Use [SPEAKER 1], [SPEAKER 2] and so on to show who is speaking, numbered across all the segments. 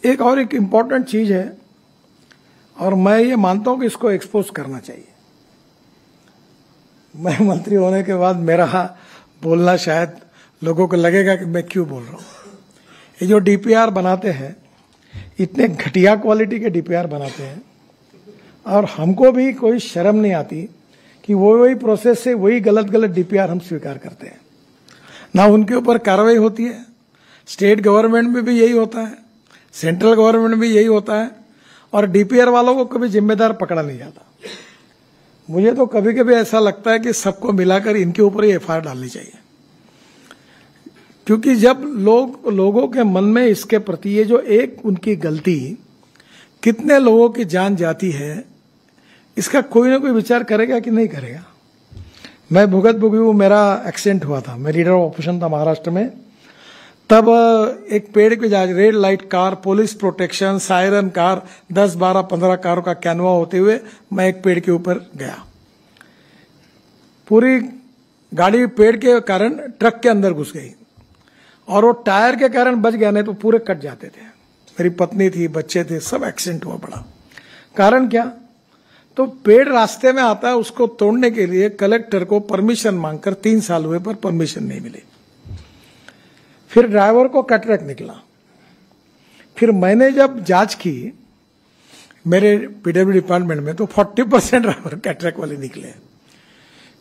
[SPEAKER 1] एक इम्पॉर्टेंट चीज है और मैं ये मानता हूं कि इसको एक्सपोज करना चाहिए। मैं मंत्री होने के बाद मेरा बोलना शायद लोगों को लगेगा कि मैं क्यों बोल रहा हूं। ये जो डीपीआर बनाते हैं, इतने घटिया क्वालिटी के डीपीआर बनाते हैं और हमको भी कोई शर्म नहीं आती कि वही प्रोसेस से वही गलत डीपीआर हम स्वीकार करते हैं, ना उनके ऊपर कार्रवाई होती है। स्टेट गवर्नमेंट में भी यही होता है, सेंट्रल गवर्नमेंट में भी यही होता है और डीपीआर वालों को कभी जिम्मेदार पकड़ा नहीं जाता। मुझे तो कभी कभी ऐसा लगता है कि सबको मिलाकर इनके ऊपर ही एफआईआर डालनी चाहिए, क्योंकि जब लोगों के मन में इसके प्रति ये जो एक उनकी गलती कितने लोगों की जान जाती है, इसका कोई ना कोई विचार करेगा कि नहीं करेगा। मैं भुगत भुगी मेरा एक्सीडेंट हुआ था, मैं लीडर ऑफ ऑपरेशन था महाराष्ट्र में। तब एक पेड़ पे जा red light car, police protection, siren car, 10, 12, 15 कारों का कैनवा होते हुए मैं एक पेड़ के ऊपर गया। पूरी गाड़ी पेड़ के कारण ट्रक के अंदर घुस गई और वो टायर के कारण बच गया, नहीं तो पूरे कट जाते थे। मेरी पत्नी थी, बच्चे थे, सब एक्सीडेंट हुआ पड़ा। कारण क्या? तो पेड़ रास्ते में आता है, उसको तोड़ने के लिए कलेक्टर को परमिशन मांगकर 3 साल हुए पर परमिशन नहीं मिली। फिर ड्राइवर को कैटरेक्ट निकला। फिर मैंने जब जांच की मेरे पीडब्ल्यू डिपार्टमेंट में, तो 40% ड्राइवर कैटरेक्ट वाले निकले।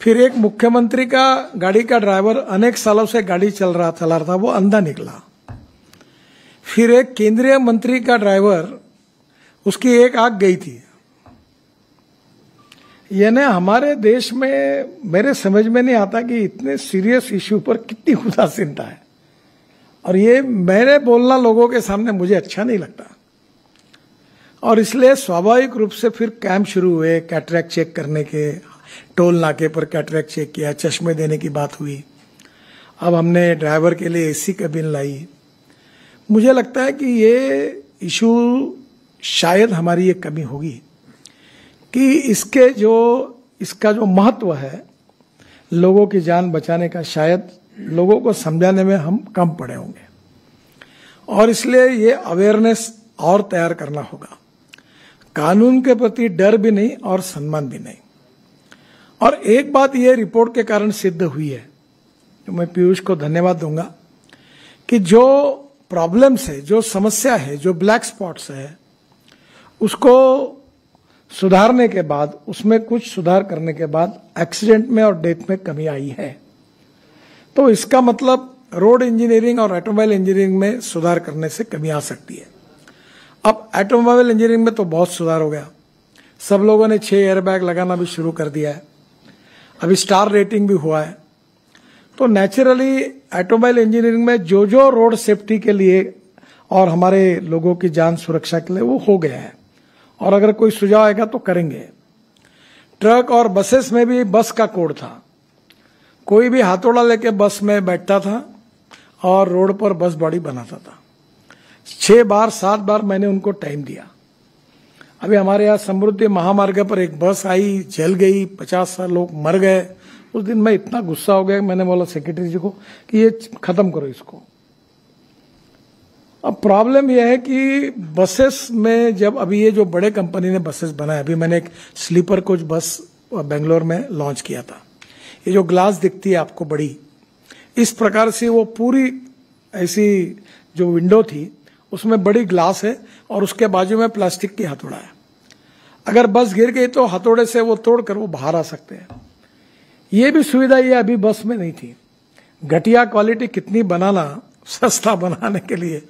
[SPEAKER 1] फिर एक मुख्यमंत्री का गाड़ी का ड्राइवर अनेक सालों से गाड़ी चला रहा था, वो अंधा निकला। फिर एक केंद्रीय मंत्री का ड्राइवर, उसकी एक आंख गई थी। यानी हमारे देश में मेरे समझ में नहीं आता कि इतने सीरियस इश्यू पर कितनी उदासीनता है, और ये मेरे बोलना लोगों के सामने मुझे अच्छा नहीं लगता। और इसलिए स्वाभाविक रूप से फिर कैंप शुरू हुए कैटरेक्ट चेक करने के। टोल नाके पर कैटरेक्ट चेक किया, चश्मे देने की बात हुई। अब हमने ड्राइवर के लिए एसी कैबिन लाई। मुझे लगता है कि ये इशू शायद हमारी ये कमी होगी कि इसका जो महत्व है लोगों की जान बचाने का, शायद लोगों को समझाने में हम कम पड़े होंगे। और इसलिए ये अवेयरनेस और तैयार करना होगा। कानून के प्रति डर भी नहीं और सम्मान भी नहीं। और एक बात ये रिपोर्ट के कारण सिद्ध हुई है, तो मैं पीयूष को धन्यवाद दूंगा, कि जो प्रॉब्लम्स है, जो समस्या है, जो ब्लैक स्पॉट्स है, उसको सुधारने के बाद, उसमें कुछ सुधार करने के बाद एक्सीडेंट में और डेथ में कमी आई है। तो इसका मतलब रोड इंजीनियरिंग और ऑटोमोबाइल इंजीनियरिंग में सुधार करने से कमी आ सकती है। अब ऑटोमोबाइल इंजीनियरिंग में तो बहुत सुधार हो गया। सब लोगों ने 6 एयरबैग लगाना भी शुरू कर दिया है। अभी स्टार रेटिंग भी हुआ है। तो नेचुरली ऑटोमोबाइल इंजीनियरिंग में जो रोड सेफ्टी के लिए और हमारे लोगों की जान सुरक्षा के लिए वो हो गया है, और अगर कोई सुझाव आएगा तो करेंगे। ट्रक और बसेस में भी बस का कोड था। कोई भी हाथोड़ा लेके बस में बैठता था और रोड पर बस बॉडी बनाता था। 6 बार 7 बार मैंने उनको टाइम दिया। अभी हमारे यहाँ समृद्धि महामार्ग पर एक बस आई, जल गई, 50 लोग मर गए। उस दिन मैं इतना गुस्सा हो गया, मैंने बोला सेक्रेटरी जी को कि ये खत्म करो इसको। अब प्रॉब्लम यह है कि बसेस में जब अभी ये जो बड़े कंपनी ने बसेस बनाए, अभी मैंने एक स्लीपर कोच बस बेंगलोर में लॉन्च किया था। ये जो ग्लास दिखती है आपको बड़ी, इस प्रकार से वो पूरी ऐसी जो विंडो थी उसमें बड़ी ग्लास है और उसके बाजू में प्लास्टिक की हथौड़ा है। अगर बस गिर गई तो हथौड़े से वो तोड़कर वो बाहर आ सकते हैं। ये भी सुविधा ये अभी बस में नहीं थी। घटिया क्वालिटी कितनी बनाना, सस्ता बनाने के लिए,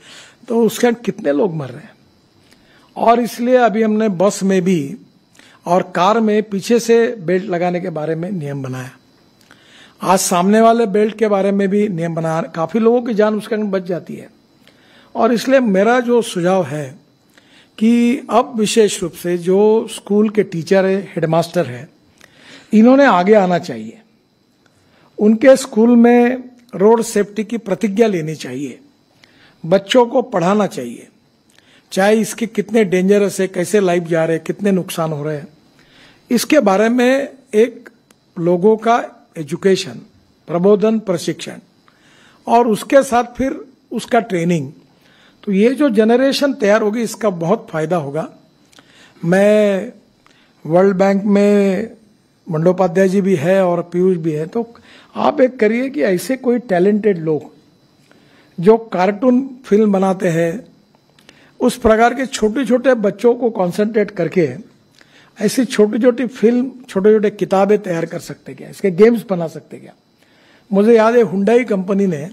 [SPEAKER 1] तो उसके कितने लोग मर रहे हैं। और इसलिए अभी हमने बस में भी और कार में पीछे से बेल्ट लगाने के बारे में नियम बनाया। आज सामने वाले बेल्ट के बारे में भी नियम बनाया। काफी लोगों की जान उसके अंदर बच जाती है। और इसलिए मेरा जो सुझाव है कि अब विशेष रूप से जो स्कूल के टीचर है, हेडमास्टर है, इन्होंने आगे आना चाहिए। उनके स्कूल में रोड सेफ्टी की प्रतिज्ञा लेनी चाहिए। बच्चों को पढ़ाना चाहिए, चाहे इसके कितने डेंजरस है, कैसे लाइफ जा रहे हैं, कितने नुकसान हो रहे हैं, इसके बारे में एक लोगों का एजुकेशन, प्रबोधन, प्रशिक्षण, और उसके साथ फिर उसका ट्रेनिंग। तो ये जो जनरेशन तैयार होगी इसका बहुत फायदा होगा। मैं वर्ल्ड बैंक में बंडोपाध्याय जी भी है और पीयूष भी है, तो आप एक करिए कि ऐसे कोई टैलेंटेड लोग जो कार्टून फिल्म बनाते हैं, उस प्रकार के छोटे छोटे बच्चों को कंसंट्रेट करके ऐसी छोटी छोटी फिल्म, छोटे छोटे किताबें तैयार कर सकते क्या, इसके गेम्स बना सकते क्या। मुझे याद है हुंडई कंपनी ने,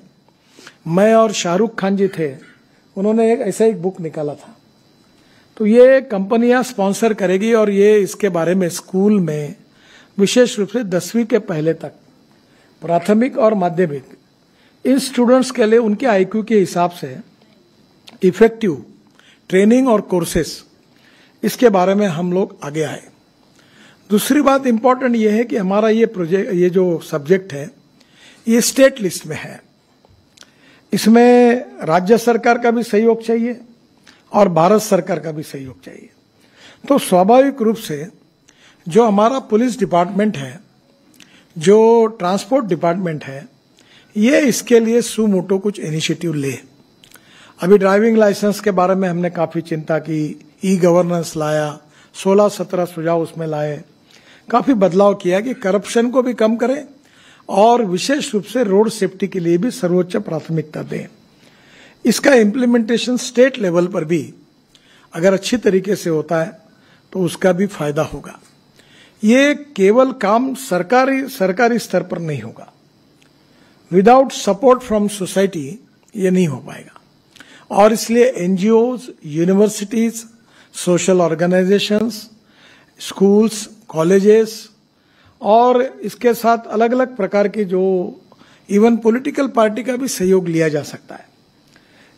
[SPEAKER 1] मैं और शाहरुख खान जी थे, उन्होंने एक ऐसा एक बुक निकाला था। तो ये कंपनियां स्पॉन्सर करेगी और ये इसके बारे में स्कूल में विशेष रूप से 10वीं के पहले तक, प्राथमिक और माध्यमिक, इन स्टूडेंट्स के लिए उनके आईक्यू के हिसाब से इफेक्टिव ट्रेनिंग और कोर्सेस, इसके बारे में हम लोग आगे आए। दूसरी बात इंपॉर्टेंट ये है कि हमारा ये प्रोजेक्ट, ये जो सब्जेक्ट है, ये स्टेट लिस्ट में है। इसमें राज्य सरकार का भी सहयोग चाहिए और भारत सरकार का भी सहयोग चाहिए। तो स्वाभाविक रूप से जो हमारा पुलिस डिपार्टमेंट है, जो ट्रांसपोर्ट डिपार्टमेंट है, ये इसके लिए सुमोटो कुछ इनिशिएटिव ले। अभी ड्राइविंग लाइसेंस के बारे में हमने काफी चिंता की, ई गवर्नेंस लाया, 16-17 सुझाव उसमें लाए, काफी बदलाव किया कि करप्शन को भी कम करें और विशेष रूप से रोड सेफ्टी के लिए भी सर्वोच्च प्राथमिकता दें। इसका इम्प्लीमेंटेशन स्टेट लेवल पर भी अगर अच्छी तरीके से होता है तो उसका भी फायदा होगा। ये केवल काम सरकारी स्तर पर नहीं होगा, विदाउट सपोर्ट फ्रॉम सोसाइटी ये नहीं हो पाएगा। और इसलिए NGOs, universities, social organisations, schools, colleges और इसके साथ अलग अलग प्रकार के जो इवन पॉलिटिकल पार्टी का भी सहयोग लिया जा सकता है।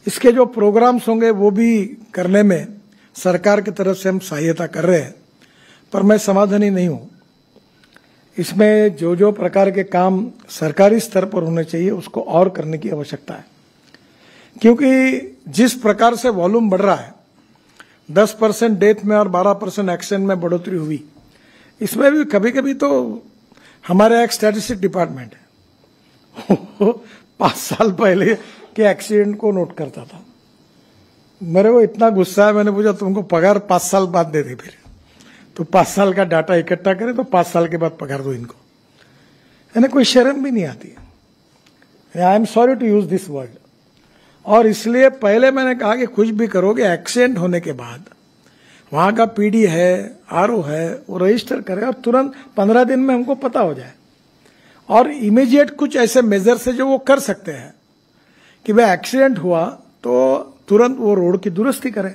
[SPEAKER 1] इसके जो प्रोग्राम्स होंगे वो भी करने में सरकार की तरफ से हम सहायता कर रहे हैं, पर मैं समाधानी नहीं हूं। इसमें जो जो प्रकार के काम सरकारी स्तर पर होने चाहिए उसको और करने की आवश्यकता है, क्योंकि जिस प्रकार से वॉल्यूम बढ़ रहा है, 10% डेथ में और 12% एक्सीडेंट में बढ़ोतरी हुई, इसमें भी कभी कभी तो हमारे एक स्टैटिस्टिक डिपार्टमेंट है 5 साल पहले के एक्सीडेंट को नोट करता था। मेरे को इतना गुस्सा है, मैंने पूछा तुमको पगार 5 साल बाद दे दे, फिर तो 5 साल का डाटा इकट्ठा करे तो 5 साल के बाद पगार दो इनको। यानी कोई शर्म भी नहीं आती है। I am sorry to use this word. और इसलिए पहले मैंने कहा कि कुछ भी करोगे, एक्सीडेंट होने के बाद वहां का पीडी है, आरओ है, वो रजिस्टर करे और तुरंत 15 दिन में हमको पता हो जाए, और इमीडिएट कुछ ऐसे मेजर से जो वो कर सकते हैं कि भाई एक्सीडेंट हुआ तो तुरंत वो रोड की दुरुस्ती करें।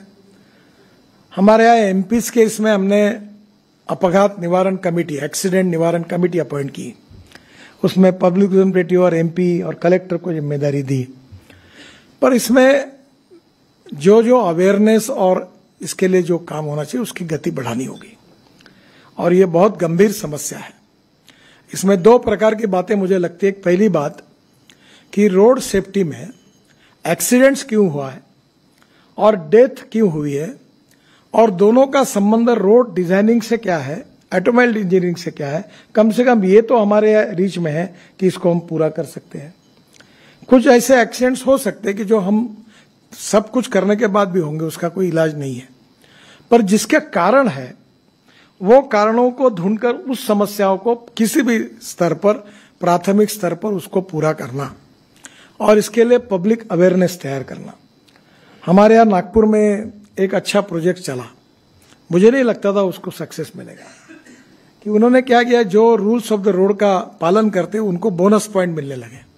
[SPEAKER 1] हमारे यहाँ एमपीज के इसमें हमने अपघात निवारण कमेटी, एक्सीडेंट निवारण कमेटी अपॉइंट की, उसमें पब्लिक रिप्रेजेंटेटिव और एमपी और कलेक्टर को जिम्मेदारी दी। पर इसमें जो जो अवेयरनेस और इसके लिए जो काम होना चाहिए उसकी गति बढ़ानी होगी, और ये बहुत गंभीर समस्या है। इसमें 2 प्रकार की बातें मुझे लगती है। पहली बात कि रोड सेफ्टी में एक्सीडेंट्स क्यों हुआ है और डेथ क्यों हुई है, और दोनों का संबंध रोड डिजाइनिंग से क्या है, ऑटोमोबाइल इंजीनियरिंग से क्या है। कम से कम ये तो हमारे रीच में है कि इसको हम पूरा कर सकते हैं। कुछ ऐसे एक्सीडेंट्स हो सकते हैं कि जो हम सब कुछ करने के बाद भी होंगे, उसका कोई इलाज नहीं है, पर जिसके कारण है वो कारणों को ढूंढकर उस समस्याओं को किसी भी स्तर पर, प्राथमिक स्तर पर उसको पूरा करना, और इसके लिए पब्लिक अवेयरनेस तैयार करना। हमारे यहाँ नागपुर में एक अच्छा प्रोजेक्ट चला, मुझे नहीं लगता था उसको सक्सेस मिलेगा, कि उन्होंने क्या किया, जो रूल्स ऑफ द रोड का पालन करते उनको बोनस पॉइंट मिलने लगे,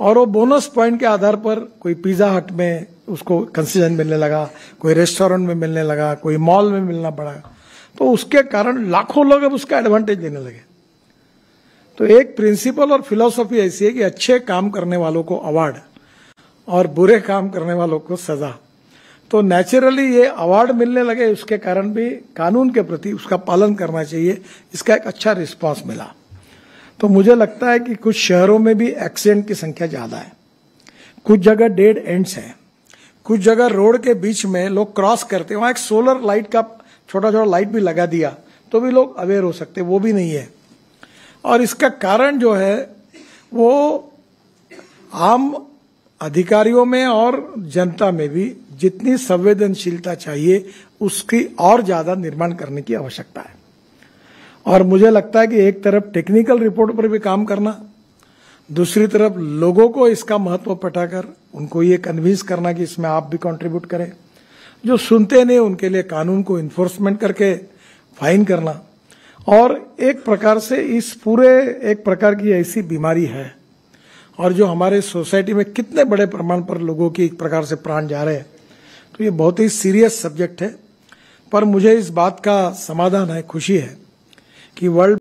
[SPEAKER 1] और वो बोनस पॉइंट के आधार पर कोई पिज्जा हट में उसको कंसेशन मिलने लगा, कोई रेस्टोरेंट में मिलने लगा, कोई मॉल में मिलना पड़ा, तो उसके कारण लाखों लोग अब उसका एडवांटेज लेने लगे। तो एक प्रिंसिपल और फिलॉसफी ऐसी है कि अच्छे काम करने वालों को अवार्ड और बुरे काम करने वालों को सजा। तो नेचुरली ये अवार्ड मिलने लगे, उसके कारण भी कानून के प्रति उसका पालन करना चाहिए, इसका एक अच्छा रिस्पांस मिला। तो मुझे लगता है कि कुछ शहरों में भी एक्सीडेंट की संख्या ज्यादा है, कुछ जगह डेड एंड्स हैं, कुछ जगह रोड के बीच में लोग क्रॉस करते हैं, वहां एक सोलर लाइट का छोटा छोटा लाइट भी लगा दिया तो भी लोग अवेयर हो सकते, वो भी नहीं है। और इसका कारण जो है वो आम अधिकारियों में और जनता में भी जितनी संवेदनशीलता चाहिए उसकी और ज्यादा निर्माण करने की आवश्यकता है। और मुझे लगता है कि एक तरफ टेक्निकल रिपोर्ट पर भी काम करना, दूसरी तरफ लोगों को इसका महत्व पटाकर उनको ये कन्विंस करना कि इसमें आप भी कंट्रीब्यूट करें। जो सुनते नहीं उनके लिए कानून को इन्फोर्समेंट करके फाइन करना। और एक प्रकार से इस पूरे एक प्रकार की ऐसी बीमारी है और जो हमारे सोसाइटी में कितने बड़े प्रमाण पर लोगों की एक प्रकार से प्राण जा रहे हैं, तो ये बहुत ही सीरियस सब्जेक्ट है। पर मुझे इस बात का समाधान है, खुशी है कि वर्ल्ड